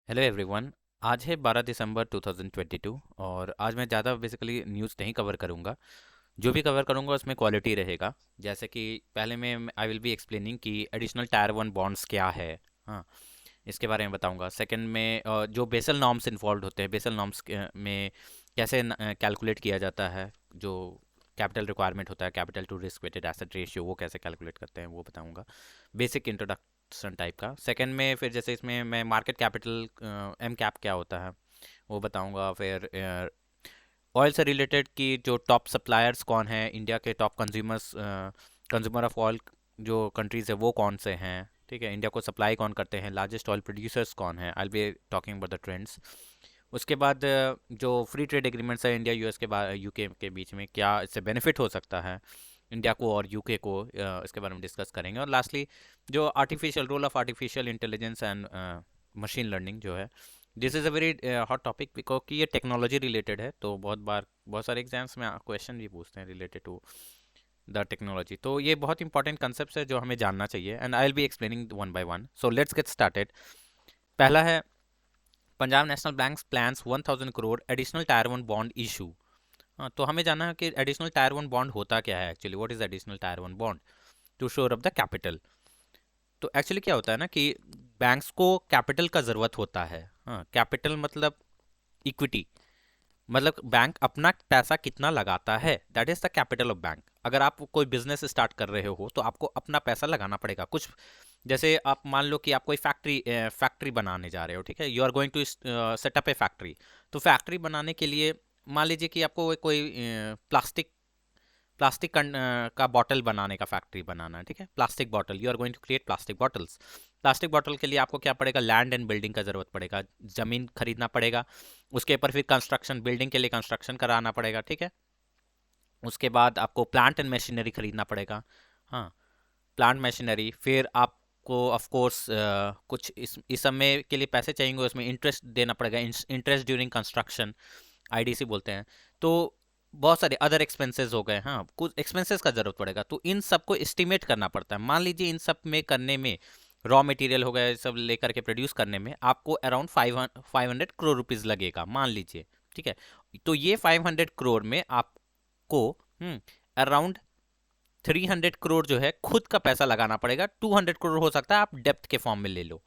Hello everyone. आज है 12 दिसंबर 2022 और आज मैं ज़्यादा बेसिकली न्यूज़ नहीं कवर करूँगा। जो भी कवर करूँगा उसमें क्वालिटी रहेगा। जैसे कि पहले में आई विल बी एक्सप्लेनिंग कि एडिशनल टायर वन बॉन्ड्स क्या है। हाँ, इसके बारे में बताऊँगा। सेकंड में जो बेसल नॉर्म्स इन्वॉल्व होते हैं, बेसल नॉर्म्स में कैसे कैलकुलेट किया जाता है। जो कैपिटल रिक्वायरमेंट होता है, capital to risk weighted asset ratio, वो कैसे कैलकुलेट करते हैं वो बताऊँगा। बेसिक इंट्रोडक्शन टाइप का। सेकंड में फिर जैसे इसमें मैं मार्केट कैपिटल एम कैप क्या होता है वो बताऊंगा। फिर ऑयल से रिलेटेड की जो टॉप सप्लायर्स कौन है, इंडिया के top consumers, consumer of oil जो कंट्रीज है वो कौन से हैं, ठीक है। इंडिया को सप्लाई कौन करते हैं, लार्जेस्ट ऑयल प्रोड्यूसर्स कौन है। I be talking about the trends. उसके बाद जो फ्री ट्रेड एग्रीमेंट्स है इंडिया यूएस के यूके के बीच में, क्या इससे बेनिफिट हो सकता है इंडिया को और यूके को, इसके बारे में डिस्कस करेंगे। और लास्टली जो artificial role of artificial intelligence and machine learning जो है, this is a very hot topic because कि ये टेक्नोलॉजी रिलेटेड है। तो बहुत बार बहुत सारे एग्जाम्स में क्वेश्चन भी पूछते हैं रिलेटेड टू द टेक्नोलॉजी। तो ये बहुत इंपॉर्टेंट कंसेप्ट है जो हमें जानना चाहिए and I will be explaining one by one. So let's get started. पहला है Punjab national bank plans 1000 crore additional tier one bond issue. हाँ, तो हमें जानना है कि एडिशनल टायर वन बॉन्ड होता क्या है actually. What is additional tier one bond? To shore up the capital. तो एक्चुअली क्या होता है ना कि बैंक्स को कैपिटल का ज़रूरत होता है। हाँ, कैपिटल मतलब इक्विटी, मतलब बैंक अपना पैसा कितना लगाता है, that is the capital of bank. अगर आप कोई बिजनेस स्टार्ट कर रहे हो तो आपको अपना पैसा लगाना पड़ेगा कुछ। जैसे आप मान लो कि आप कोई फैक्ट्री बनाने जा रहे हो, ठीक है। You are going to set up a factory. तो फैक्ट्री बनाने के लिए मान लीजिए कि आपको कोई प्लास्टिक प्लास्टिक का बॉटल बनाने का फैक्ट्री बनाना है, ठीक है। Plastic bottle, you are going to create plastic bottles. Plastic bottle के लिए आपको क्या पड़ेगा, लैंड एंड बिल्डिंग का जरूरत पड़ेगा, जमीन खरीदना पड़ेगा। उसके ऊपर फिर कंस्ट्रक्शन, बिल्डिंग के लिए कंस्ट्रक्शन कराना पड़ेगा, ठीक है। उसके बाद आपको प्लांट एंड मशीनरी खरीदना पड़ेगा। हाँ, प्लांट मशीनरी। फिर आपको ऑफ कोर्स कुछ इस समय के लिए पैसे चाहिए, उसमें इंटरेस्ट देना पड़ेगा, इंटरेस्ट ड्यूरिंग कंस्ट्रक्शन, आईडीसी बोलते हैं। तो बहुत सारे अदर एक्सपेंसेस हो गए। हाँ, कुछ एक्सपेंसेस का जरूरत पड़ेगा, तो इन सबको एस्टिमेट करना पड़ता है। मान लीजिए इन सब में करने में, रॉ मटेरियल हो गया, सब लेकर के प्रोड्यूस करने में आपको अराउंड 500 करोड़ रुपीज लगेगा, मान लीजिए, ठीक है। तो ये 500 करोड़ में आपको अराउंड 300 करोड़ जो है खुद का पैसा लगाना पड़ेगा। 200 करोड़ हो सकता है आप डेप्थ के फॉर्म में ले लो।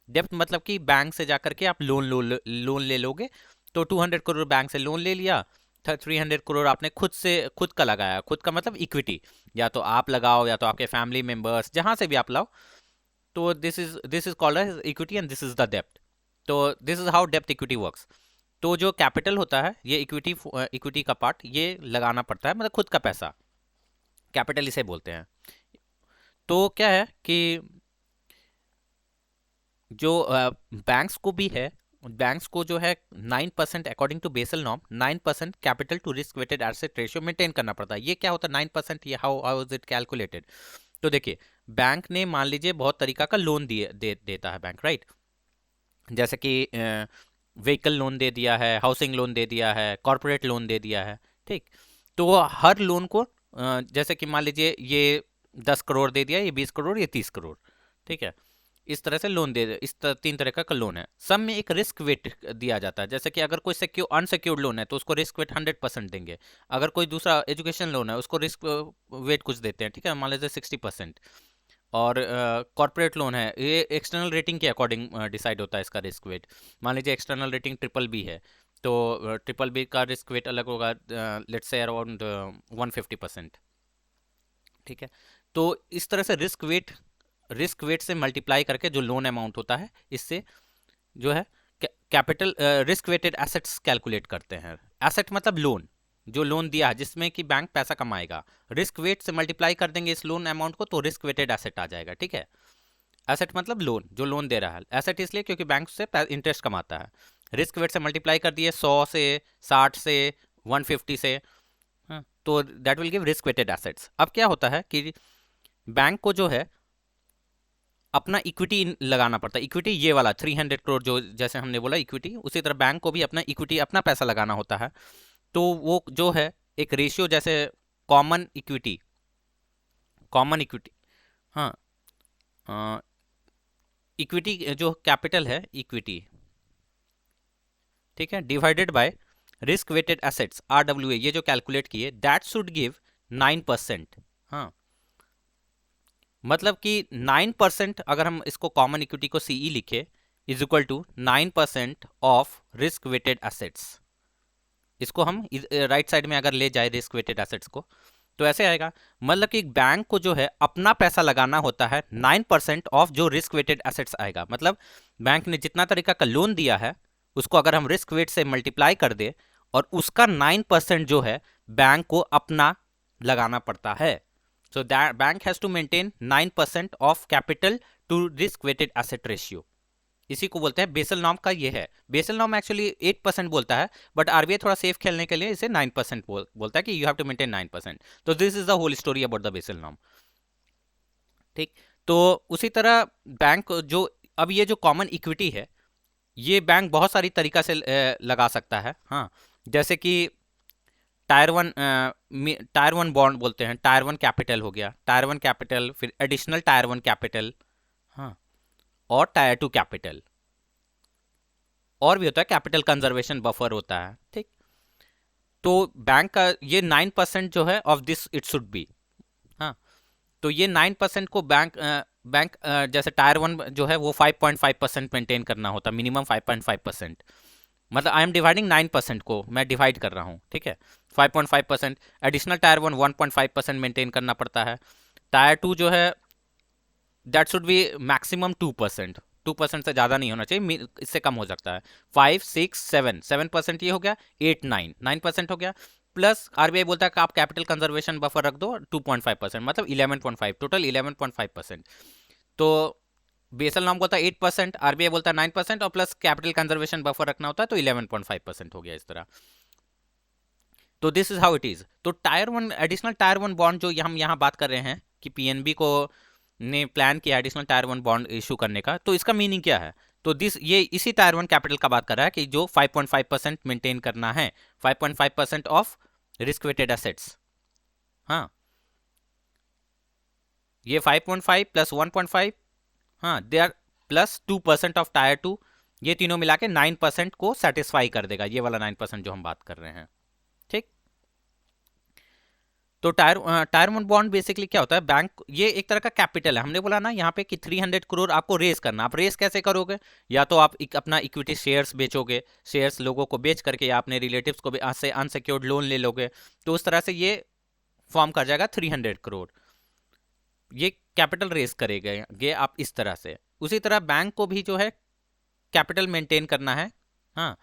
डेप्थ मतलब कि बैंक से जाकर के आप लोन ले लोगे। तो 200 करोड़ बैंक से लोन ले लिया, 300 करोड़ आपने खुद का लगाया। खुद का मतलब इक्विटी, या तो आप लगाओ या तो आपके फैमिली मेंबर्स, जहां से भी आप लाओ। तो this is called as equity and this is the depth. तो this is how depth equity works. तो जो कैपिटल होता है, ये इक्विटी का पार्ट ये लगाना पड़ता है, मतलब खुद का पैसा, कैपिटल इसे बोलते हैं। तो क्या है कि जो बैंक्स को भी है, बैंक्स को जो है 9% according to Basel norm, 9% capital to risk weighted asset ratio maintain करना पड़ता है। ये क्या होता है 9%? ये हाउ इज इट कैलकुलेटेड? तो देखिए, बैंक ने मान लीजिए बहुत तरीका का लोन देता है बैंक, राइट। जैसे कि व्हीकल लोन दे दिया है, हाउसिंग लोन दे दिया है, कॉरपोरेट लोन दे दिया है, ठीक। तो वो हर लोन को जैसे कि मान लीजिए ये 10 करोड़ दे दिया, ये 20 करोड़, ये 30 करोड़, ठीक है। इस तरह से लोन तीन तरह का लोन है। सब में एक रिस्क वेट दिया जाता है। जैसे कि अगर कोई अनसिक्योर्ड लोन है तो उसको रिस्क वेट 100% देंगे। अगर कोई दूसरा एजुकेशन लोन है उसको रिस्क वेट कुछ देते हैं, ठीक है, मान लीजिए 60%। और कॉर्पोरेट लोन है, ये एक्सटर्नल रेटिंग के अकॉर्डिंग डिसाइड होता है इसका रिस्क वेट। मान लीजिए एक्सटर्नल रेटिंग ट्रिपल बी है, तो ट्रिपल बी का रिस्क वेट अलग होगा, लेट्स से अराउंड 150%, ठीक है। तो इस तरह से रिस्क वेट से मल्टीप्लाई करके जो लोन अमाउंट होता है, इससे जो है capital risk weighted assets calculate करते हैं। एसेट मतलब लोन, जो लोन दिया है जिसमें कि बैंक पैसा कमाएगा। रिस्क वेट से मल्टीप्लाई कर देंगे इस लोन अमाउंट को, तो रिस्क वेटेड एसेट आ जाएगा, ठीक है। एसेट मतलब लोन, जो लोन दे रहा है। एसेट इसलिए क्योंकि बैंक से इंटरेस्ट कमाता है। रिस्क वेट से मल्टीप्लाई कर दिए 100 से, 60 से, 150 से। हाँ, तो that will give risk weighted assets. अब क्या होता है कि बैंक को जो है अपना इक्विटी लगाना पड़ता है। इक्विटी ये वाला 300 करोड़, जो जैसे हमने बोला इक्विटी, उसी तरह बैंक को भी अपना इक्विटी, अपना पैसा लगाना होता है। तो वो जो है एक रेशियो, जैसे कॉमन इक्विटी, कॉमन इक्विटी, हाँ, इक्विटी जो कैपिटल है, इक्विटी ठीक है, divided by risk weighted assets RWA, ये जो कैलकुलेट किए, दैट शुड गिव 9%। हाँ, मतलब कि 9%, अगर हम इसको कॉमन इक्विटी को CE लिखे, is equal to 9% of risk weighted assets. इसको हम राइट साइड में अगर ले जाए रिस्क वेटेड एसेट्स को, तो ऐसे आएगा, मतलब कि बैंक को जो है अपना पैसा लगाना होता है 9% ऑफ जो रिस्क वेटेड एसेट्स आएगा। मतलब बैंक ने जितना तरीका का लोन दिया है उसको अगर हम रिस्क वेट से मल्टीप्लाई कर दे, और उसका 9% जो है बैंक को अपना लगाना पड़ता है। So that bank has to maintain 9% of capital to risk weighted asset ratio. इसी को बोलते हैं बेसल नॉर्म का, ये है बेसल नॉर्म। एक्चुअली 8% बोलता है, बट आरबीआई थोड़ा सेफ खेलने के लिए इसे 9% बोलता है कि यू हैव टू मेंटेन 9%। तो this is the whole story about the Basel norm. ठीक, तो उसी तरह बैंक जो, अब ये जो कॉमन इक्विटी है, ये बैंक बहुत सारी तरीका से लगा सकता है। हाँ, जैसे कि टायर वन बॉन्ड बोलते हैं, टायर वन कैपिटल हो गया, टायर वन कैपिटल, फिर एडिशनल टायर वन कैपिटल, हाँ, और टायर टू कैपिटल। और भी होता है कैपिटल कंजर्वेशन बफर होता है। ठीक, तो बैंक का ये 9% जो है of this it should be. हाँ, तो ये 9% को बैंक जैसे टायर वन जो है वो 5.5% मेंटेन करना होता, मिनिमम 5.5%। मतलब आई एम डिवाइडिंग 9% को, मैं डिवाइड कर रहा हूँ, ठीक है, 5.5%। एडिशनल टायर वन 1.5% मेंटेन करना पड़ता है। टायर टू जो है दैट शुड बी मैक्सिमम 2%। 2% से ज़्यादा नहीं होना चाहिए, इससे कम हो सकता है। 5, 6, 7, 7% ये हो गया, 8, 9% हो गया। प्लस आरबीआई बोलता है कि आप कैपिटल कंजर्वेशन बफर रख दो 2.5%, मतलब 11.5, टोटल 11.5%। तो बेसल नॉर्म बोलता है 8%, आरबीआई बोलता है 9%, और प्लस कैपिटल कंजर्वेशन बफर रखना होता है, तो 11.5% हो गया इस तरह। तो this is how it is. तो tier one, additional tier one bond जो हम यहाँ बात कर रहे हैं कि पीएनबी को ने प्लान किया additional tier one bond issue करने का, तो इसका मीनिंग क्या है? तो दिस ये इसी टायर वन कैपिटल का बात कर रहा है कि जो 5.5% मेंटेन करना है, 5.5% ऑफ रिस्क वेटेड एसेट्स। हाँ, ये 5.5 प्लस 1.5, हाँ, they are plus 2% of tier two, ये तीनों मिला के 9% को सेटिस्फाई कर देगा, ये वाला 9% जो हम बात कर रहे हैं। ठीक, तो टायर वन बॉन्ड बेसिकली क्या होता है, बैंक ये एक तरह का कैपिटल है। हमने बोला ना यहाँ पे कि 300 करोड़ आपको रेस करना। आप रेस कैसे करोगे? या तो आप अपना इक्विटी शेयर्स बेचोगे, शेयर्स लोगों को बेच करके, या अपने रिलेटिव्स को से अनसिक्योर्ड लोन ले लोगे, तो उस तरह से ये फॉर्म कर जाएगा 300 करोड़। ये कैपिटल रेस करेंगे आप इस तरह से। उसी तरह बैंक को भी जो है कैपिटल मेंटेन करना है। हाँ,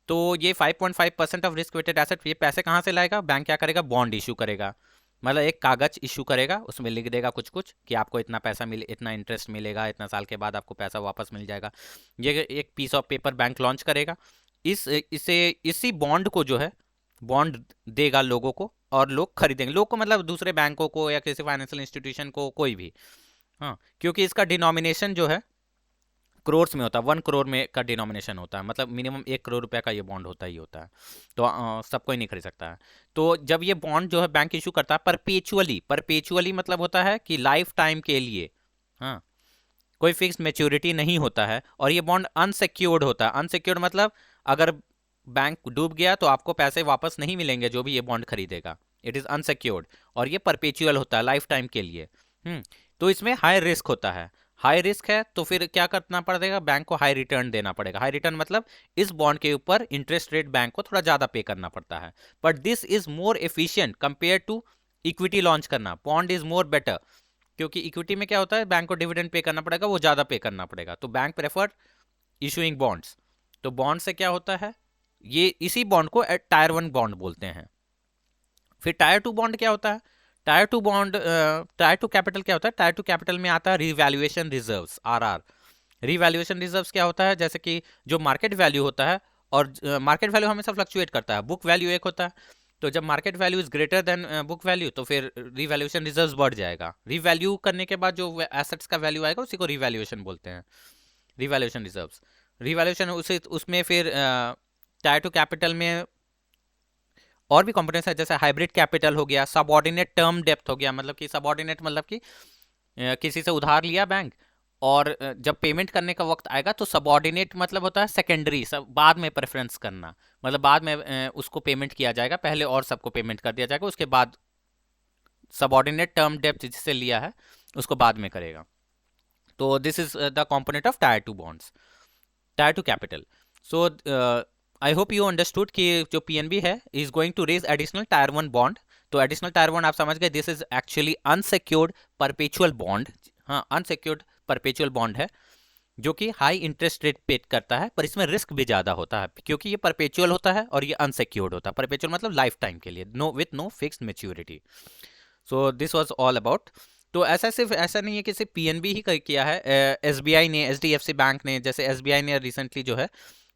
तो ये 5.5% ऑफ रिस्क वेटेड एसेट, ये पैसे कहाँ से लाएगा? बैंक क्या करेगा? बॉन्ड इशू करेगा। मतलब एक कागज इशू करेगा, उसमें लिख देगा कुछ कुछ कि आपको इतना पैसा मिले, इतना इंटरेस्ट मिलेगा, इतना साल के बाद आपको पैसा वापस मिल जाएगा। ये एक piece of paper bank launch करेगा। इसी बॉन्ड को जो है, बॉन्ड देगा लोगों को, और लोग खरीदेंगे। लोग को मतलब दूसरे बैंकों को या किसी फाइनेंशियल इंस्टीट्यूशन को, कोई भी। हाँ, क्योंकि इसका डिनोमिनेशन जो है करोर्स में होता है, 1 करोड़ में का डिनोमिनेशन होता है, मतलब मिनिमम 1 करोड़ रुपए का ये बॉन्ड होता ही होता है। तो सब कोई नहीं खरीद सकता है। तो जब ये बॉन्ड जो है बैंक इशू करता है परपेचुअली, परपेचुअली मतलब होता है कि लाइफ टाइम के लिए, हाँ, कोई फिक्स मेच्योरिटी नहीं होता है, और ये बॉन्ड अनसिक्योर्ड होता है। अनसिक्योर्ड मतलब अगर बैंक डूब गया तो आपको पैसे वापस नहीं मिलेंगे जो भी ये बॉन्ड खरीदेगा। इट इज अनसिक्योर्ड, और ये परपेचुअल होता है, लाइफ टाइम के लिए। तो इसमें हाई रिस्क होता है। हाई रिस्क है तो फिर क्या करना पड़ेगा? बैंक को हाई रिटर्न देना पड़ेगा। हाई रिटर्न मतलब इस बॉन्ड के ऊपर इंटरेस्ट रेट बैंक को थोड़ा ज्यादा पे करना पड़ता है। But this is more efficient compare to equity launch करना। बॉन्ड इज मोर बेटर, क्योंकि इक्विटी में क्या होता है, बैंक को डिविडेंड पे करना पड़ेगा, वो ज्यादा पे करना पड़ेगा। तो बैंक प्रेफर इशूइंग बॉन्ड्स। तो बॉन्ड से क्या होता है, ये इसी बॉन्ड को टायर वन बॉन्ड बोलते हैं। फिर टायर टू बॉन्ड क्या होता है? टायर टू कैपिटल क्या होता है? टायर टू कैपिटल में आता है revaluation reserves, RR। Revaluation reserves क्या होता है? जैसे कि जो मार्केट वैल्यू होता है, और मार्केट वैल्यू हमेशा फ्लक्चुएट करता है, बुक वैल्यू एक होता है। तो जब market value is greater than book value, तो फिर रिवैल्यूएशन रिजर्व्स बढ़ जाएगा। रिवैल्यू करने के बाद जो एसेट्स का वैल्यू आएगा उसी को रिवैल्यूएशन बोलते हैं, रिवैल्यूएशन रिजर्व्स। रिवैल्यूएशन उसे उसमें फिर टायर टू कैपिटल में और भी कंपोनेंट्स है, जैसे हाइब्रिड कैपिटल हो गया, सबऑर्डिनेट टर्म डेप्थ हो गया। मतलब कि सबऑर्डिनेट मतलब कि किसी से उधार लिया बैंक, और जब पेमेंट करने का वक्त आएगा तो सबऑर्डिनेट मतलब होता है सेकेंडरी, सब बाद में प्रेफरेंस करना, मतलब बाद में उसको पेमेंट किया जाएगा, पहले और सबको पेमेंट कर दिया जाएगा, उसके बाद सबऑर्डिनेट टर्म डेब्ट जिससे लिया है उसको बाद में करेगा। तो this is the component of tier two bonds, tier two capital. So I hope you understood कि जो पीएनबी है is going to raise additional tier one bond. तो एडिशनल टायर वन आप समझ गए, this is actually unsecured perpetual bond. हाँ, unsecured perpetual bond है जो कि हाई इंटरेस्ट रेट पे करता है, पर इसमें रिस्क भी ज़्यादा होता है क्योंकि ये परपेचुअल होता है और ये अनसिक्योर्ड होता है। परपेचुअल मतलब लाइफ टाइम के लिए, no with no fixed maturity. So this was all about. तो ऐसा सिर्फ ऐसा नहीं है कि सिर्फ पीएनबी ही किया है, एसबीआई ने, एचडीएफसी बैंक ने, जैसे एसबीआई ने रिसेंटली जो है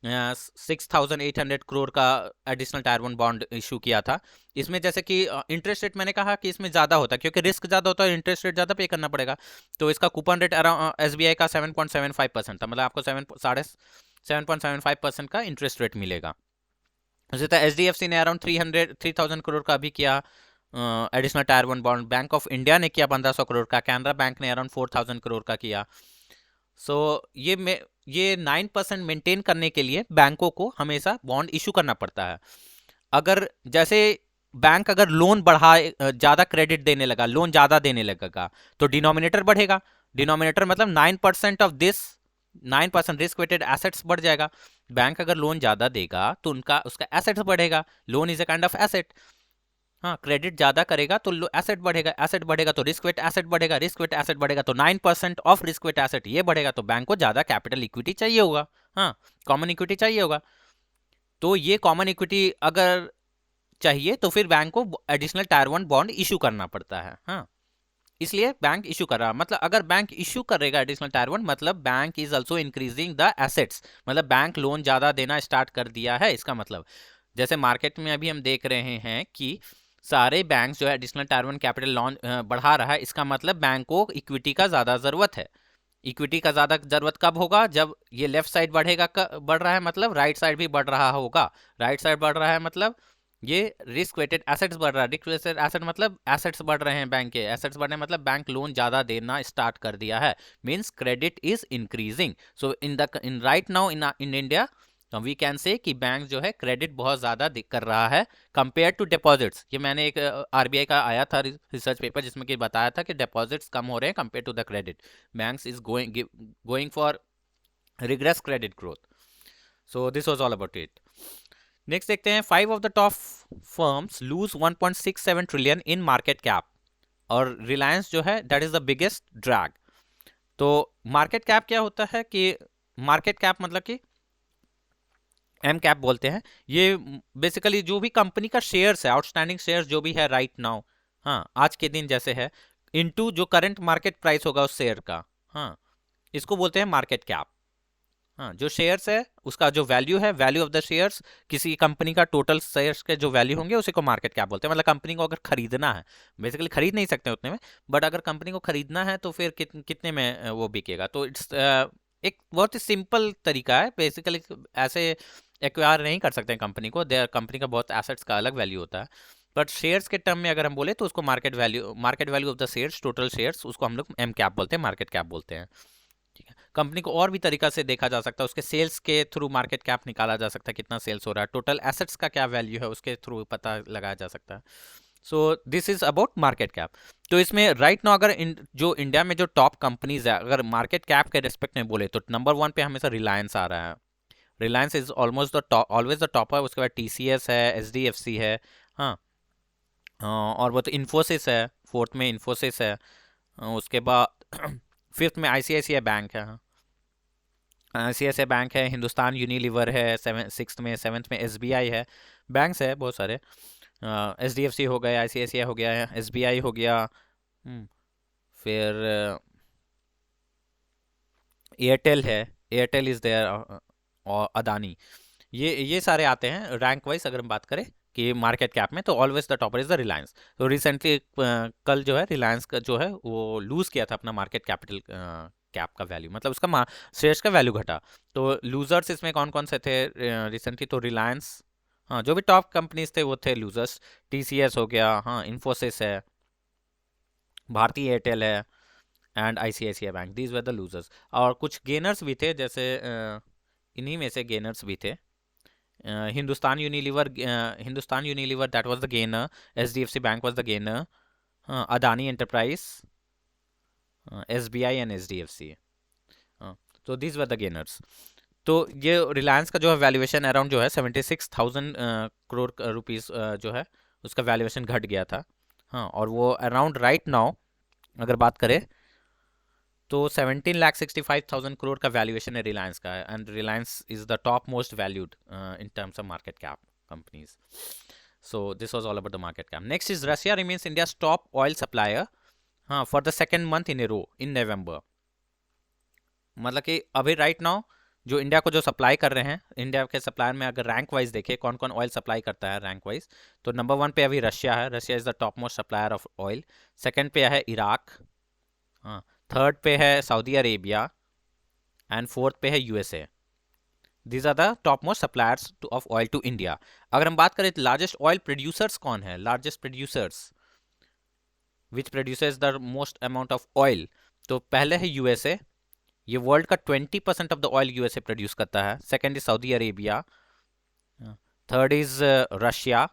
6,800 करोड़ का additional tier one bond issue किया था। इसमें जैसे कि इंटरेस्ट रेट मैंने कहा कि इसमें ज़्यादा होता है क्योंकि रिस्क ज़्यादा होता है, इंटरेस्ट रेट ज़्यादा पे करना पड़ेगा। तो इसका कूपन रेट अराउंड एसबीआई का 7.75% था, मतलब आपको 7.75% का इंटरेस्ट रेट मिलेगा। उसी तरह एचडीएफसी ने अराउंड 3,000 करोड़ का भी किया additional tier one bond. Bank of India ने किया 1,500 करोड़ का, कैनरा बैंक ने अराउंड 4,000 करोड़ का किया। सो ये 9% मेंटेन करने के लिए बैंकों को हमेशा बॉन्ड इशू करना पड़ता है। अगर जैसे बैंक अगर लोन बढ़ाए, ज़्यादा क्रेडिट देने लगा, लोन ज़्यादा देने लगेगा, तो डिनोमिनेटर बढ़ेगा। डिनोमिनेटर मतलब 9% of this 9% risk weighted assets बढ़ जाएगा। बैंक अगर लोन ज़्यादा देगा तो उनका उसका एसेट्स बढ़ेगा, loan is a kind of asset. हाँ, क्रेडिट ज्यादा करेगा तो एसेट बढ़ेगा, एसेट बढ़ेगा तो रिस्क वेट एसेट बढ़ेगा, रिस्क वेट एसेट बढ़ेगा तो 9% ऑफ रिस्क वेट एसेट ये बढ़ेगा, तो बैंक को ज्यादा कैपिटल इक्विटी चाहिए होगा। हाँ, कॉमन इक्विटी चाहिए होगा। तो ये कॉमन इक्विटी अगर चाहिए तो फिर बैंक को additional tier one bond issue करना पड़ता है। हाँ, इसलिए बैंक इशू कर रहा है, मतलब अगर बैंक इशू करेगा एडिशनल टायर वन मतलब bank is also increasing the assets, मतलब बैंक लोन ज्यादा देना स्टार्ट कर दिया है। इसका मतलब जैसे मार्केट में अभी हम देख रहे हैं कि सारे बैंक जो है additional tier one capital launch बढ़ा रहा है, इसका मतलब बैंक को इक्विटी का ज़्यादा ज़रूरत है। इक्विटी का ज़्यादा ज़रूरत कब होगा? जब ये लेफ्ट साइड बढ़ेगा, बढ़ रहा है मतलब राइट साइड भी बढ़ रहा होगा। राइट साइड बढ़ रहा है मतलब ये रिस्क वेटेड एसेट्स बढ़ रहा है। रिस्क वेटेड एसेट मतलब एसेट्स बढ़ रहे हैं, बैंक के एसेट्स बढ़ रहे हैं मतलब बैंक लोन ज़्यादा देना स्टार्ट कर दिया है, means credit is increasing. So in right now in India तो वी कैन से कि बैंक जो है क्रेडिट बहुत ज़्यादा कर रहा है कंपेयर टू डिपॉजिट्स। ये मैंने एक आरबीआई का आया था रिसर्च पेपर जिसमें कि बताया था कि डिपॉजिट्स कम हो रहे हैं compare to the credit. Banks is going for regress credit growth. So this was all about it. Next देखते हैं, 5 of the top firms lose 1.67 trillion in market cap, और रिलायंस जो है that is the biggest drag. तो market cap क्या होता है कि मार्केट कैप मतलब कि एम कैप बोलते हैं। ये बेसिकली जो भी कंपनी का शेयर्स है, आउटस्टैंडिंग शेयर्स जो भी है राइट नाउ, हाँ आज के दिन जैसे है, इनटू जो करंट मार्केट प्राइस होगा उस शेयर का, हाँ इसको बोलते हैं मार्केट कैप। हाँ, जो शेयर्स है उसका जो वैल्यू है, वैल्यू ऑफ द शेयर्स, किसी कंपनी का टोटल शेयर्स के जो वैल्यू होंगे उसी को मार्केट कैप बोलते हैं। मतलब कंपनी को अगर खरीदना है, बेसिकली खरीद नहीं सकते उतने में, बट अगर कंपनी को खरीदना है तो फिर कितने में वो बिकेगा। तो इट्स एक बहुत ही सिंपल तरीका है। बेसिकली ऐसे एक्वायर नहीं कर सकते कंपनी को, देयर कंपनी का बहुत एसेट्स का अलग वैल्यू होता है, बट शेयर्स के टर्म में अगर हम बोले तो उसको market value of the shares, total shares, उसको हम लोग एम कैप बोलते हैं, मार्केट कैप बोलते हैं। ठीक है, कंपनी को और भी तरीका से देखा जा सकता है, उसके सेल्स के थ्रू मार्केट कैप निकाला जा सकता है, कितना सेल्स हो रहा है, टोटल एसेट्स का क्या वैल्यू है उसके थ्रू पता लगाया जा सकता है। So this is about market cap. तो इसमें राइट नाउ अगर जो इंडिया में जो टॉप कंपनीज है अगर मार्केट कैप के रेस्पेक्ट में बोले तो नंबर 1 पे हमेशा रिलायंस आ रहा है। Reliance is almost the top, always the topper. उसके बाद टीसीएस है, एचडीएफसी है, हाँ और वो तो इन्फोसिस है, फोर्थ में इन्फोसिस है, उसके बाद फिफ्थ में आईसीआईसीआई बैंक है, आईसीआईसीआई बैंक है, हिंदुस्तान यूनिलीवर है, सिक्स्थ में, सेवन्थ में एसबीआई है। बैंक्स है बहुत सारे, एचडीएफसी हो गया, आईसीआईसीआई हो गया, एसबीआई हो गया, फिर एयरटेल है, एयरटेल इज देयर, और अदानी, ये सारे आते हैं रैंक वाइज अगर हम बात करें कि मार्केट कैप में। तो always the topper is the Reliance. तो रिसेंटली कल जो है रिलायंस का जो है वो लूज किया था अपना मार्केट कैपिटल कैप का वैल्यू, मतलब उसका शेयर्स का वैल्यू घटा। तो लूजर्स इसमें कौन कौन से थे रिसेंटली? तो रिलायंस, हाँ जो भी टॉप कंपनीज थे वो थे लूजर्स। टीसीएस हो गया, हाँ इन्फोसिस है, भारती एयरटेल है, and ICICI bank, these were the losers. और कुछ गेनर्स भी थे, जैसे इन्हीं में से गेनर्स भी थे। Hindustan Unilever that was the gainer, HDFC bank was the gainer, Adani enterprise, SBI and HDFC. तो दीज वर द गेनर्स। तो ये रिलायंस का जो है वैल्यूएशन अराउंड जो है 76,000 करोड़ रुपीस जो है उसका वैल्यूएशन घट गया था। हाँ, और वो अराउंड राइट नाउ अगर बात करें तो 17,65,000 करोड़ का वैल्यूएशन है रिलायंस का, and Reliance is the top most valued in terms of market cap companies. So this was all about the market cap. Next is Russia remains India's top oil supplier, हाँ, for the second month in a row in November. मतलब कि अभी right now जो India को जो supply कर रहे हैं, इंडिया के सप्लायर में अगर रैंक वाइज देखें कौन कौन ऑयल सप्लाई करता है रैंक वाइज, तो नंबर 1 पे अभी रशिया है, Russia is the top most supplier of oil. Second पे है इराक, हाँ, थर्ड पे है सऊदी अरेबिया, एंड फोर्थ पे है USA. These are the top most suppliers of oil to India. अगर हम बात करें लार्जेस्ट ऑयल प्रोड्यूसर्स कौन है, largest producers which producers the most amount of oil, तो पहले है यूएसए, ये वर्ल्ड का 20% of the oil USA produce करता है। Second is Saudi Arabia, third is Russia,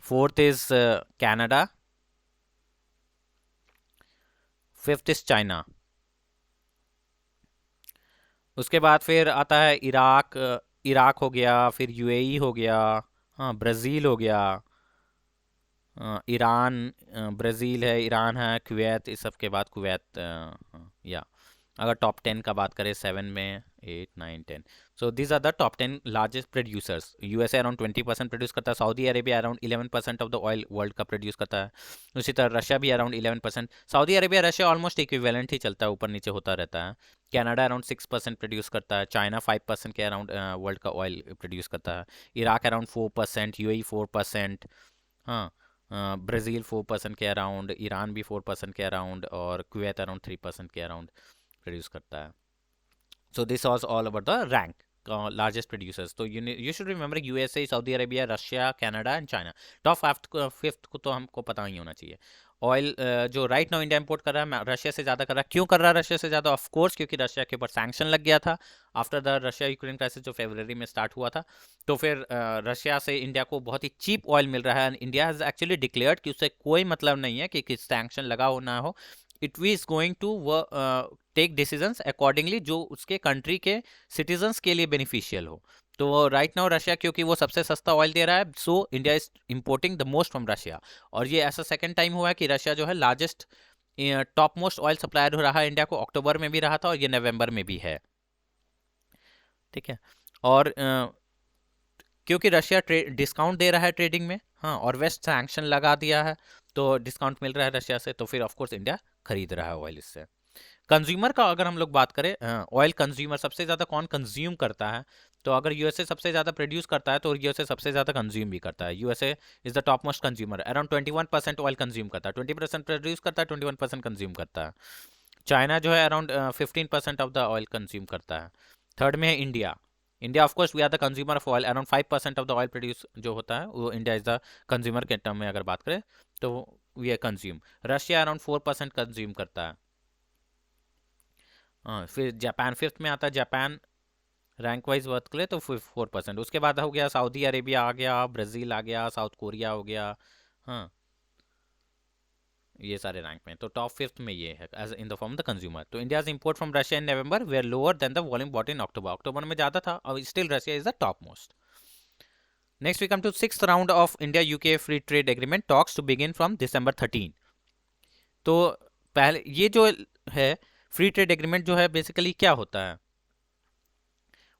fourth is Canada, fifth is China. उसके बाद फिर आता है इराक, इराक हो गया, फिर यूएई हो गया, हाँ, ब्राज़ील हो गया, ईरान, ब्राज़ील है, ईरान है, कुवैत, इस सब के बाद कुवैत, या अगर टॉप 10 का बात करें 7 में 8 9 10, so these are the top 10 largest producers. USA around 20% produce करता है, Saudi Arabia around 11% of the oil world का प्रोड्यूस करता है, उसी तरह रशिया भी around 11%। Saudi Arabia Russia almost equivalent ही चलता है, ऊपर नीचे होता रहता है। कनाडा अराउंड 6% प्रोड्यूस करता है, चाइना 5% के अराउंड वर्ल्ड का ऑयल प्रोड्यूस करता है, इराक अराउंड 4%, यूएई 4%, हाँ, ब्राज़ील 4% के अराउंड, ईरान भी 4% के अराउंड, और कुवैत अराउंड 3% के अराउंड प्रोड्यूस करता है। So this was all about the rank largest producers. तो you should remember USA, Saudi Arabia, Russia, Canada and China. Top fifth को तो हमको पता ही होना चाहिए। ऑयल जो राइट नाउ इंडिया इंपोर्ट कर रहा है रशिया से ज़्यादा कर रहा है। क्यों कर रहा है रशिया से ज़्यादा? ऑफ कोर्स क्योंकि रशिया के ऊपर सैंक्शन लग गया था after the Russia Ukraine crisis जो फरवरी में स्टार्ट हुआ था। तो फिर रशिया से इंडिया को बहुत ही चीप ऑयल मिल रहा है, and India has actually declared कि उससे कोई मतलब नहीं है कि सैंक्शन लगा हो ना हो, it we is going to take decisions accordingly जो उसके कंट्री के सिटीजन्स के लिए बेनिफिशियल हो। तो राइट नाउ रशिया क्योंकि वो सबसे सस्ता ऑयल दे रहा है, so India is importing the most from Russia. और ये ऐसा सेकंड टाइम हुआ है कि रशिया जो है largest top most oil supplier हो रहा है इंडिया को। अक्टूबर में भी रहा था और ये नवंबर में भी है, ठीक है। और क्योंकि रशिया डिस्काउंट दे रहा है ट्रेडिंग में, हाँ, और वेस्ट सैंक्शन लगा दिया है, तो डिस्काउंट मिल रहा है रशिया से, तो फिर ऑफकोर्स इंडिया खरीद रहा है ऑयल इससे। कंज्यूमर का अगर हम लोग बात करें, ऑयल कंज्यूमर सबसे ज़्यादा कौन कंज्यूम करता है, तो अगर यूएसए सबसे ज़्यादा प्रोड्यूस करता है तो यूएसए सबसे ज़्यादा कंज्यूम भी करता है। USA is the top most consumer, around 21% oil consume करता है, 20% प्रोड्यूस करता है, 21% कंज्यूम करता है। चाइना जो है around 15% of the oil consume करता है। थर्ड में है India. India of course we are the consumer of oil, around 5% of the oil produce जो होता है वो इंडिया इज द कंज्यूमर के टर्म में अगर बात करें तो we are consume. Russia around 4% consume करता है। हाँ, फिर जापान फिफ्थ में आता है, जापान रैंक वाइज बात करें तो 4%। उसके बाद हो गया सऊदी अरेबिया आ गया, ब्राज़ील आ गया, साउथ कोरिया हो गया, हाँ, ये सारे रैंक में। तो टॉप फिफ्थ में ये है as in the form the consumer. तो India's import from Russia in November were lower than the volume bought in October. October में ज़्यादा था और still Russia is the top most. Next we come to sixth round of India UK free trade agreement talks to begin from December 13। तो पहले ये जो है free trade agreement जो है बेसिकली क्या होता है,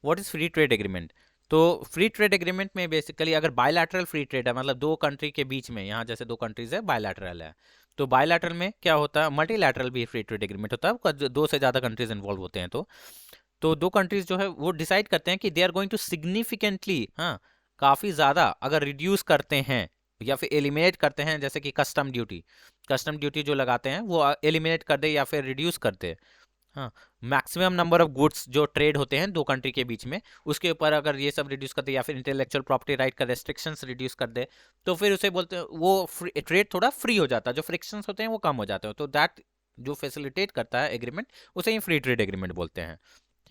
what is free trade agreement? तो फ्री ट्रेड एग्रीमेंट में बेसिकली अगर बायलैटरल फ्री ट्रेड है, मतलब दो कंट्री के बीच में, यहाँ जैसे दो कंट्रीज है बायलैटरल है, तो बायलैटरल में क्या होता है, मल्टीलैटरल भी फ्री ट्रेड एग्रीमेंट होता है, दो से ज़्यादा कंट्रीज इन्वॉल्व होते हैं। तो दो कंट्रीज जो है वो डिसाइड करते हैं कि they are going to significantly, हाँ, काफ़ी ज़्यादा अगर रिड्यूस करते हैं या फिर एलिमिनेट करते हैं, जैसे कि कस्टम ड्यूटी जो लगाते हैं वो एलिमिनेट कर दे या फिर रिड्यूस कर दे, हाँ, मैक्सिमम नंबर ऑफ गुड्स जो ट्रेड होते हैं दो कंट्री के बीच में, उसके ऊपर अगर ये सब रिड्यूस कर दे या फिर इंटेलेक्चुअल प्रॉपर्टी राइट का रेस्ट्रिक्शंस रिड्यूस कर दे, तो फिर उसे बोलते हैं वो ट्रेड थोड़ा फ्री हो जाता है, जो फ्रिक्शंस होते हैं वो कम हो जाते हैं, तो दैट जो फैसिलिटेट करता है एग्रीमेंट, उसे ही फ्री ट्रेड एग्रीमेंट बोलते हैं।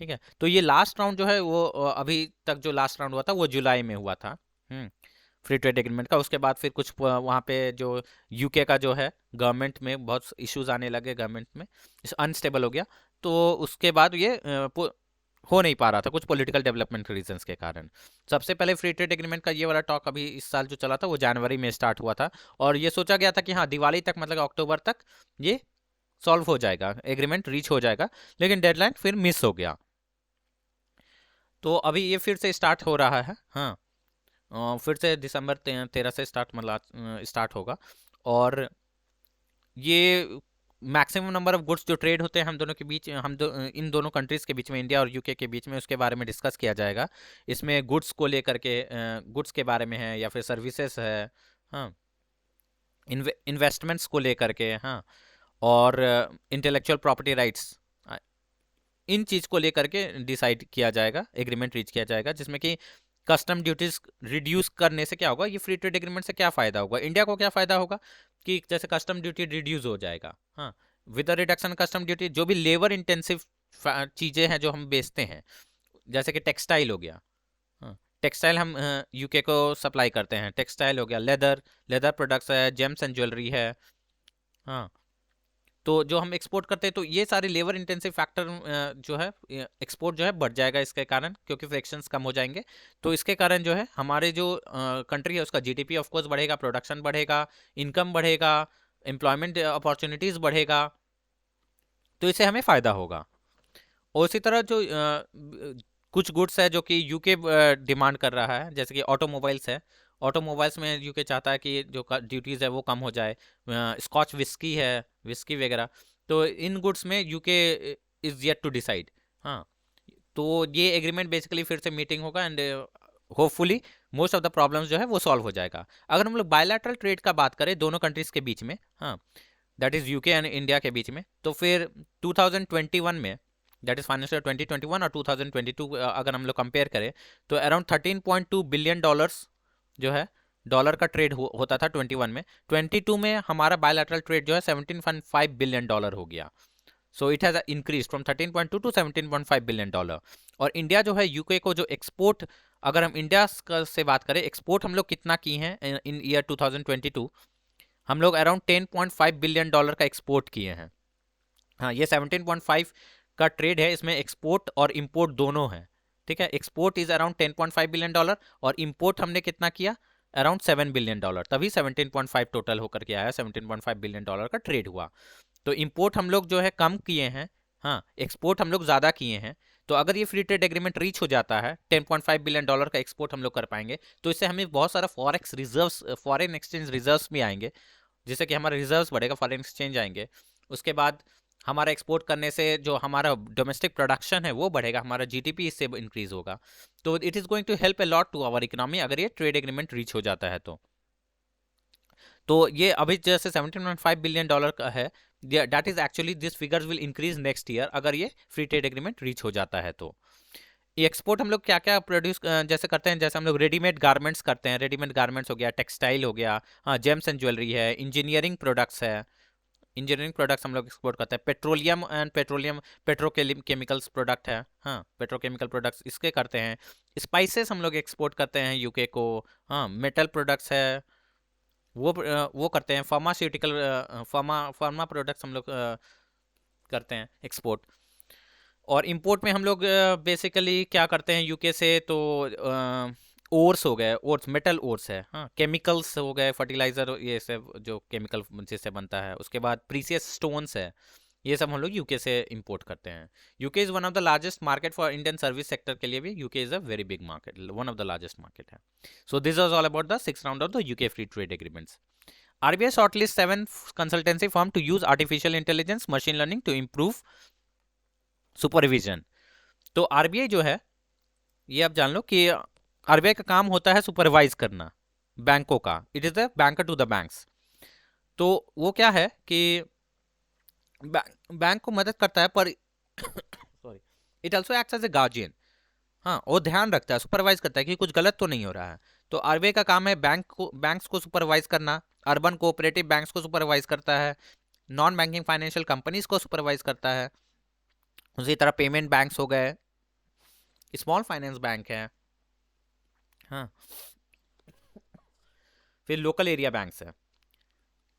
ठीक है, तो ये लास्ट राउंड जो है वो अभी तक जो लास्ट राउंड हुआ था वो जुलाई में हुआ था, फ्री ट्रेड एग्रीमेंट का। उसके बाद फिर कुछ वहाँ पे जो यूके का जो है गवर्नमेंट में बहुत इश्यूज आने लगे, गवर्नमेंट में अनस्टेबल हो गया, तो उसके बाद ये हो नहीं पा रहा था कुछ पॉलिटिकल डेवलपमेंट रीजंस के कारण। सबसे पहले फ्री ट्रेड एग्रीमेंट का ये वाला टॉक अभी इस साल जो चला था वो जनवरी में स्टार्ट हुआ था, और ये सोचा गया था कि हाँ दिवाली तक मतलब अक्टूबर तक ये सॉल्व हो जाएगा, एग्रीमेंट रीच हो जाएगा, लेकिन डेडलाइन फिर मिस हो गया। तो अभी ये फिर से स्टार्ट हो रहा है। हाँ, फिर से दिसंबर 13 से स्टार्ट मतलब स्टार्ट होगा, और ये मैक्सिमम नंबर ऑफ गुड्स जो ट्रेड होते हैं हम दोनों के बीच, इन दोनों कंट्रीज के बीच में, इंडिया और यूके के बीच में, उसके बारे में डिस्कस किया जाएगा। इसमें गुड्स को लेकर के, गुड्स के बारे में है या फिर सर्विसेज है, हाँ, इन्वेस्टमेंट्स को लेकर के, हाँ, और इंटेलेक्चुअल प्रॉपर्टी राइट्स, इन चीज़ को लेकर के डिसाइड किया जाएगा, एग्रीमेंट रीच किया जाएगा, जिसमें कि कस्टम ड्यूटीज रिड्यूस करने से क्या होगा, ये फ्री ट्रेड एग्रीमेंट से क्या फ़ायदा होगा, इंडिया को क्या फ़ायदा होगा कि जैसे कस्टम ड्यूटी रिड्यूस हो जाएगा, हाँ, with the reduction custom duty जो भी लेबर इंटेंसिव चीज़ें हैं जो हम बेचते हैं, जैसे कि टेक्सटाइल हो गया, हाँ, टेक्सटाइल हम यूके को सप्लाई करते हैं, टेक्सटाइल हो गया, लेदर, लेदर प्रोडक्ट्स है, जेम्स एंड ज्वेलरी है, हाँ, तो जो हम एक्सपोर्ट करते हैं, तो ये सारे लेबर इंटेंसिव फैक्टर जो है एक्सपोर्ट जो है बढ़ जाएगा इसके कारण, क्योंकि फ्रैक्शंस कम हो जाएंगे, तो इसके कारण जो है हमारे जो कंट्री है उसका जीडीपी ऑफ कोर्स बढ़ेगा, प्रोडक्शन बढ़ेगा, इनकम बढ़ेगा, एम्प्लॉयमेंट अपॉर्चुनिटीज़ बढ़ेगा, तो इससे हमें फ़ायदा होगा। और इसी तरह जो कुछ गुड्स है जो कि यूके डिमांड कर रहा है, जैसे कि ऑटोमोबाइल्स है, ऑटोमोबाइल्स में यूके चाहता है कि जो ड्यूटीज़ है वो कम हो जाए, स्कॉच विस्की है, विस्की वगैरह, तो इन गुड्स में UK is yet to decide. हाँ, तो ये एग्रीमेंट बेसिकली फिर से मीटिंग होगा, and hopefully most of the problems जो है वो सॉल्व हो जाएगा। अगर हम लोग बायलैटरल ट्रेड का बात करें दोनों कंट्रीज़ के बीच में, हाँ, that is UK and India के बीच में, तो फिर 2021 में, दैट इज़ फाइनेंशियल 2021 और 2022 अगर हम लोग कंपेयर करें, तो अराउंड 13.2 बिलियन डॉलर्स जो है डॉलर का ट्रेड होता था 21 में। 22 में हमारा बायलैटरल ट्रेड जो है 17.5 बिलियन डॉलर हो गया। So it has increase from 13.2 to 17.5 billion dollar. और इंडिया जो है यूके को जो एक्सपोर्ट, अगर हम इंडिया से बात करें, एक्सपोर्ट हम लोग कितना किए हैं इन ईयर 2022, हम लोग अराउंड 10.5 बिलियन डॉलर का एक्सपोर्ट किए हैं। हाँ, ये 17.5 का ट्रेड है, इसमें एक्सपोर्ट और इंपोर्ट दोनों है। ठीक है, export is around 10.5 billion dollar और इंपोर्ट हमने कितना किया, अराउंड 7 बिलियन डॉलर, तभी 17.5 टोटल होकर के आया, 17.5 बिलियन डॉलर का ट्रेड हुआ। तो इंपोर्ट हम लोग जो है कम किए हैं, हाँ, एक्सपोर्ट हम लोग ज़्यादा किए हैं। तो अगर ये फ्री ट्रेड एग्रीमेंट रीच हो जाता है, 10.5 बिलियन डॉलर का एक्सपोर्ट हम लोग कर पाएंगे, तो इससे हमें बहुत सारा forex reserves, foreign exchange reserves भी आएंगे, जिससे कि हमारा रिजर्व्स बढ़ेगा, फॉरेन एक्सचेंज आएंगे। उसके बाद हमारा एक्सपोर्ट करने से जो हमारा डोमेस्टिक प्रोडक्शन है वो बढ़ेगा, हमारा जीडीपी इससे इंक्रीज होगा। तो it is going to help a lot to our economy अगर ये ट्रेड एग्रीमेंट रीच हो जाता है तो ये अभी जैसे 17.5 बिलियन डॉलर का है, that is actually this figures will increase next year अगर ये फ्री ट्रेड एग्रीमेंट रीच हो जाता है। तो ये एक्सपोर्ट हम लोग क्या क्या प्रोड्यूस जैसे करते हैं, जैसे हम लोग रेडीमेड गारमेंट्स करते हैं, रेडीमेड गारमेंट्स हो गया, टेक्सटाइल हो गया, हाँ, जेम्स एंड ज्वेलरी है, इंजीनियरिंग प्रोडक्ट्स है, इंजीनियरिंग प्रोडक्ट्स हम लोग एक्सपोर्ट करते हैं, पेट्रोलियम एंड पेट्रोकेमिकल्स प्रोडक्ट है, हाँ, पेट्रोकेमिकल प्रोडक्ट्स इसके करते हैं, स्पाइसेस हम लोग एक्सपोर्ट करते हैं यूके को, हाँ, मेटल प्रोडक्ट्स है, वो करते हैं, फार्मास्यूटिकल फार्मा प्रोडक्ट्स हम लोग करते हैं एक्सपोर्ट। और इंपोर्ट में हम लोग बेसिकली क्या करते हैं यूके से, तो ओर्स हो गए, ओर्स मेटल ओर्स है, हाँ, केमिकल्स हो गए, फर्टिलाइजर, ये सब जो केमिकल जिससे बनता है, उसके बाद प्रीसियस स्टोन्स है, ये सब हम लोग यूके से इंपोर्ट करते हैं। UK is one of the largest market for Indian service sector के लिए भी UK is a very big market, one of the largest market है। So this was all about the 6th round of the UK free trade agreements. RBI shortlist 7 consultancy firm to use artificial intelligence, machine learning to improve supervision। तो RBI जो है, ये आप जान लो कि RBI का काम होता है सुपरवाइज करना बैंकों का, it is the banker to the banks. तो वो क्या है कि बैंक को मदद करता है, पर sorry, it also acts as a guardian. हाँ, वो ध्यान रखता है, सुपरवाइज करता है कि कुछ गलत तो नहीं हो रहा है। तो आरबीआई का काम है बैंक्स को सुपरवाइज करना। अर्बन कोऑपरेटिव बैंक्स को सुपरवाइज करता है, नॉन बैंकिंग फाइनेंशियल कंपनीज को सुपरवाइज करता है। उसी तरह पेमेंट बैंक्स हो गए, स्मॉल फाइनेंस बैंक है, हाँ, फिर लोकल एरिया बैंक्स है।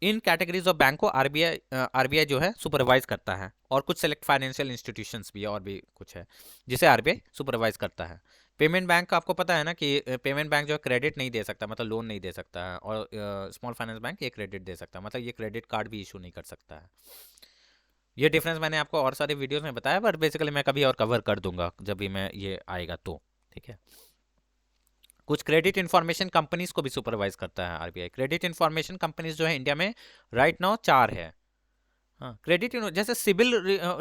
इन कैटेगरीज ऑफ बैंक को आरबीआई आरबीआई जो है सुपरवाइज करता है। और कुछ सेलेक्ट फाइनेंशियल इंस्टीट्यूशंस भी है, और भी कुछ है जिसे आरबीआई सुपरवाइज करता है। पेमेंट बैंक का आपको पता है ना कि पेमेंट बैंक जो है क्रेडिट नहीं दे सकता, मतलब लोन नहीं दे सकता है, और स्मॉल फाइनेंस बैंक ये क्रेडिट दे सकता है, मतलब ये क्रेडिट कार्ड भी इशू नहीं कर सकता है। ये डिफरेंस मैंने आपको और सारे वीडियोस में बताया, पर बेसिकली मैं कभी और कवर कर दूंगा जब भी मैं ये आएगा तो। ठीक है। कुछ क्रेडिट इंफॉर्मेशन कंपनीज को भी सुपरवाइज करता है आरबीआई। क्रेडिट इंफॉर्मेशन कंपनीज जो है इंडिया में राइट नाउ 4 है। हाँ, क्रेडिट जैसे सिविल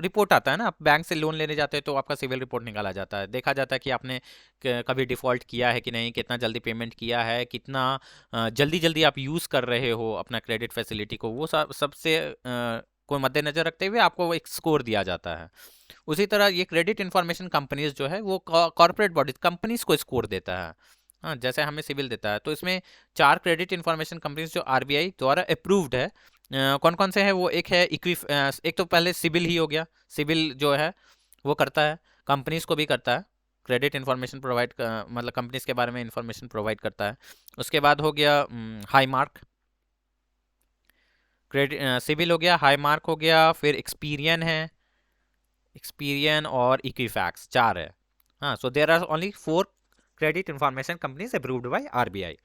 रिपोर्ट आता है ना, आप बैंक से लोन लेने जाते हैं तो आपका सिविल रिपोर्ट निकाला जाता है, देखा जाता है कि आपने कभी डिफॉल्ट किया है कि नहीं, कितना जल्दी पेमेंट किया है, कितना जल्दी जल्दी आप यूज़ कर रहे हो अपना क्रेडिट फैसिलिटी को, वो सबसे को मद्देनजर रखते हुए आपको एक स्कोर दिया जाता है। उसी तरह ये क्रेडिट इंफॉर्मेशन कंपनीज जो है वो कॉर्पोरेट बॉडी कंपनीज को स्कोर देता है। हाँ, जैसे हमें सिविल देता है, तो इसमें 4 क्रेडिट इंफॉर्मेशन कंपनीज जो आरबीआई द्वारा अप्रूव्ड है। कौन कौन से हैं वो, एक है एक तो पहले सिबिल ही हो गया। सिबिल जो है वो करता है, कंपनीज को भी करता है, क्रेडिट इन्फॉर्मेशन प्रोवाइड, मतलब कंपनीज के बारे में इंफॉर्मेशन प्रोवाइड करता है। उसके बाद हो गया हाई मार्क, क्रेडिट सिबिल हो गया, हाई मार्क हो गया, फिर एक्सपीरियन है, एक्सपीरियन और इक्विफैक्स, 4 है। हाँ, so there are only 4 credit information companies approved by RBI.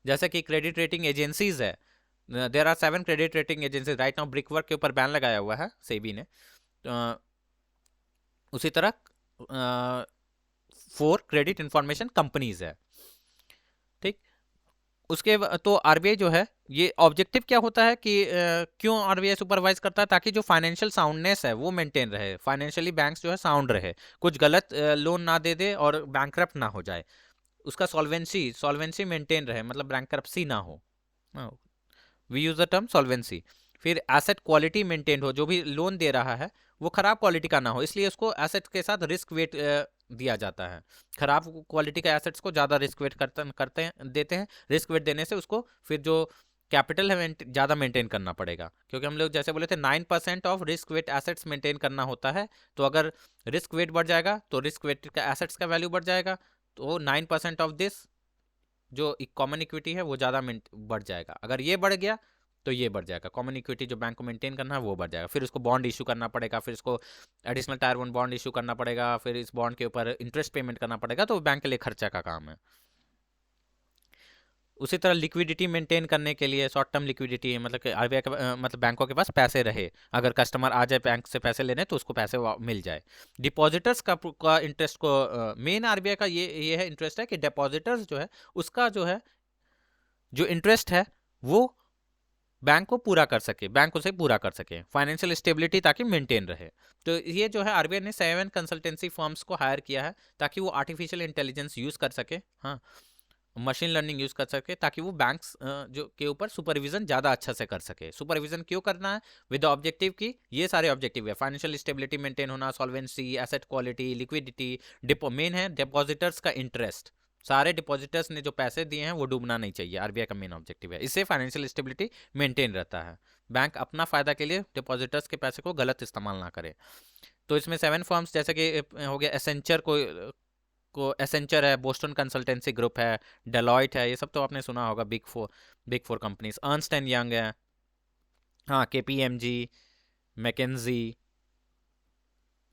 जैसे कि क्रेडिट रेटिंग एजेंसीज है, there are 7 credit rating agencies. Right now Brickwork के ऊपर बैन लगाया हुआ है सेबी ने। उसी तरह 4 क्रेडिट इंफॉर्मेशन कंपनीज है। ठीक। तो आरबीआई जो है, ये ऑब्जेक्टिव क्या होता है कि क्यों आरबीआई सुपरवाइज करता है, ताकि जो फाइनेंशियल साउंडनेस है वो मेंटेन रहे, फाइनेंशियली बैंक्स जो है साउंड रहे, कुछ गलत लोन ना दे दे और बैंकरप्ट ना हो जाए, उसका सॉल्वेंसी सॉल्वेंसी मेंटेन रहे, मतलब बैंकरप्सी ना हो। We use the term solvency. फिर एसेट क्वालिटी मेंटेन हो, जो भी लोन दे रहा है वो खराब क्वालिटी का ना हो, इसलिए उसको एसेट के साथ रिस्क वेट दिया जाता है। खराब क्वालिटी के एसेट्स को ज़्यादा रिस्क वेट करते हैं, देते हैं। रिस्क वेट देने से उसको फिर जो कैपिटल है ज़्यादा मेंटेन करना पड़ेगा, क्योंकि हम लोग जैसे बोले थे 9% of risk wait assets maintain करना होता है। तो अगर रिस्क वेट बढ़ जाएगा तो रिस्क वेट का एसेट्स का वैल्यू बढ़ जाएगा, तो 9% ऑफ दिस जो कॉमन इक्विटी है वो ज़्यादा बढ़ जाएगा। अगर ये बढ़ गया तो ये बढ़ जाएगा, कॉमन इक्विटी जो बैंक को मेंटेन करना है वो बढ़ जाएगा। फिर उसको बॉन्ड इशू करना पड़ेगा, फिर इसको एडिशनल टायर 1 बॉन्ड इशू करना पड़ेगा, फिर इस बॉन्ड के ऊपर इंटरेस्ट पेमेंट करना पड़ेगा, तो बैंक के लिए खर्चा का काम है। उसी तरह लिक्विडिटी मेंटेन करने के लिए, शॉर्ट टर्म लिक्विडिटी, मतलब कि आरबीआई मतलब बैंकों के पास पैसे रहे, अगर कस्टमर आ जाए बैंक से पैसे लेने तो उसको पैसे मिल जाए। डिपॉजिटर्स का इंटरेस्ट को, मेन आरबीआई का ये है इंटरेस्ट है कि डिपॉजिटर्स जो है उसका जो है जो इंटरेस्ट है वो बैंक को पूरा कर सके, बैंक उसे पूरा कर सके, फाइनेंशियल स्टेबिलिटी ताकि मेंटेन रहे। तो ये जो है आरबीआई ने 7 कंसल्टेंसी फर्म्स को हायर किया है, ताकि वो आर्टिफिशियल इंटेलिजेंस यूज़ कर सके, हाँ, मशीन लर्निंग यूज़ कर सके, ताकि वो बैंक्स जो के ऊपर सुपरविजन ज़्यादा अच्छा से कर सके। सुपरविजन क्यों करना है, विद द ऑब्जेक्टिव की ये सारे ऑब्जेक्टिव है, फाइनेंशियल स्टेबिलिटी मेंटेन होना, solvency, asset quality, liquidity, main है डिपॉजिटर्स का इंटरेस्ट। सारे डिपॉजिटर्स ने जो पैसे दिए हैं वो डूबना नहीं चाहिए, आरबीआई का मेन ऑब्जेक्टिव है। इससे फाइनेंशियल स्टेबिलिटी मेंटेन रहता है, बैंक अपना फायदा के लिए डिपॉजिटर्स के पैसे को गलत इस्तेमाल ना करे। तो इसमें 7 फर्म्स जैसे कि हो गया एसेंचर को एसेंचर है, बोस्टन कंसल्टेंसी ग्रुप है, डेलॉयट है, ये सब तो आपने सुना होगा, big four companies. Ernst and young है, हाँ, केपीएमजी, मैकेंजी,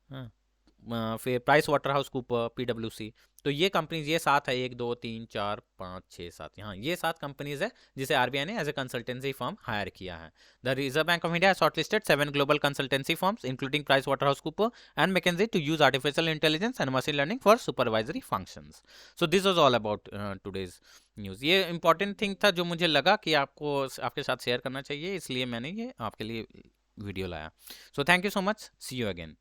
हाँ, फिर प्राइस वाटर हाउस कूपर, पीडब्ल्यूसी। तो ये कंपनीज, ये 7 है, 1 2 3 4 5 6 7, हाँ, ये 7 कंपनीज है जिसे आरबीआई ने as a consultancy firm hire किया है। The Reserve Bank of India shortlisted 7 global consultancy firms including Price Waterhouse Cooper and McKinsey to use artificial intelligence and machine learning for supervisory functions. So this was all about today's news. ये important thing था जो मुझे लगा कि आपको आपके साथ share करना चाहिए, इसलिए मैंने ये आपके लिए वीडियो लाया। So thank you so much, see you again.